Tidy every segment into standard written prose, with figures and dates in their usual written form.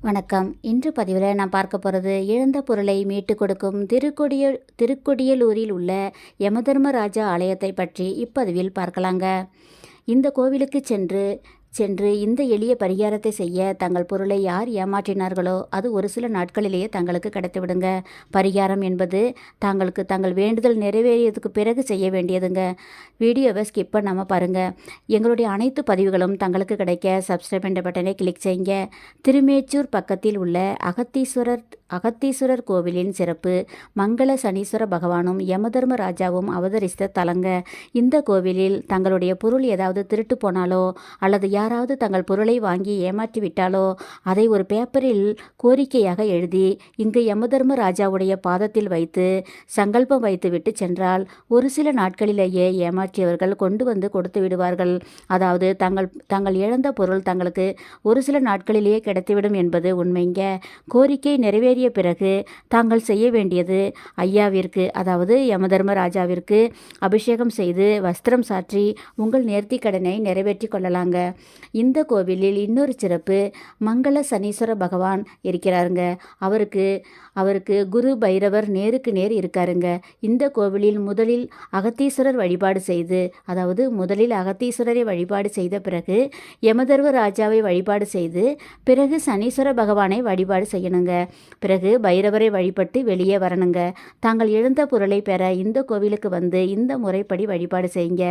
வணக்கம். இன்று பதிவில் நான் பார்க்க போகிறது இழந்த பொருளை மீட்டு கொடுக்கும் திருக்கொடியலூரில் உள்ள யமதர்மராஜா ஆலயத்தை பற்றி இப்பதிவில் பார்க்கலாங்க. இந்த கோவிலுக்கு சென்று இந்த எளிய பரிகாரத்தை செய்ய தங்கள் பொருளை யார் ஏமாற்றினார்களோ அது ஒரு சில நாட்களிலேயே தங்களுக்கு கிடைத்துவிடுங்க. பரிகாரம் என்பது தங்கள் வேண்டுதல் நிறைவேறியதுக்கு பிறகு செய்ய வேண்டியதுங்க. வீடியோவை ஸ்கிப் பண்ணாமல் பாருங்கள். எங்களுடைய அனைத்து பதிவுகளும் தங்களுக்கு கிடைக்க சப்ஸ்கிரைப் என்ற பட்டனை கிளிக் செய்யுங்க. திருமேச்சூர் பக்கத்தில் உள்ள அகத்தீஸ்வரர் கோவிலின் சிறப்பு மங்கள சனீஸ்வர பகவானும் யமதர்மராஜாவும் அவதரித்த தலங்க. இந்த கோவிலில் தங்களுடைய பொருள் ஏதாவது திருட்டு போனாலோ அல்லது யாராவது தங்கள் பொருளை வாங்கி ஏமாற்றி விட்டாலோ அதை ஒரு பேப்பரில் கோரிக்கையாக எழுதி இங்கு யமதர்மராஜாவுடைய பாதத்தில் வைத்து சங்கல்பம் வைத்துவிட்டு சென்றால் ஒரு சில நாட்களிலேயே ஏமாற்றியவர்கள் கொண்டு வந்து கொடுத்து விடுவார்கள். அதாவது தங்கள் இழந்த பொருள் தங்களுக்கு ஒரு சில நாட்களிலேயே கிடைத்துவிடும் என்பது உண்மைங்க. கோரிக்கை நிறைவேறிய பிறகு தாங்கள் செய்ய வேண்டியது ஐயாவிற்கு, அதாவது யமதர்மராஜாவிற்கு அபிஷேகம் செய்து வஸ்திரம் சாற்றி உங்கள் நேர்த்தி கடனை நிறைவேற்றி கொள்ளலாங்க. இந்த கோவிலில் இன்னொரு சிறப்பு, மங்கள சனீஸ்வர பகவான் இருக்கிறாருங்க. அவருக்கு குரு பைரவர் நேருக்கு நேர் இருக்காருங்க. இந்த கோவிலில் முதலில் அகத்தீஸ்வரரை வழிபாடு செய்த பிறகு யமதர்மராஜாவை வழிபாடு செய்து பிறகு சனீஸ்வர பகவானை வழிபாடு செய்யணுங்க. பிறகு பைரவரை வழிபட்டு வெளியே வரணுங்க. தாங்கள் இழந்த பொருளை பெற இந்த கோவிலுக்கு வந்து இந்த முறைப்படி வழிபாடு செய்யுங்க.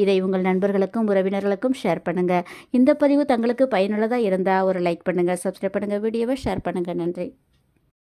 இதை உங்கள் நண்பர்களுக்கும் உறவினர்களுக்கும் ஷேர் பண்ணுங்க. இந்த பதிவு தங்களுக்கு பயனுள்ளதாக இருந்தால் ஒரு லைக் பண்ணுங்க, சப்ஸ்கிரைப் பண்ணுங்க, வீடியோவை ஷேர் பண்ணுங்க. நன்றி.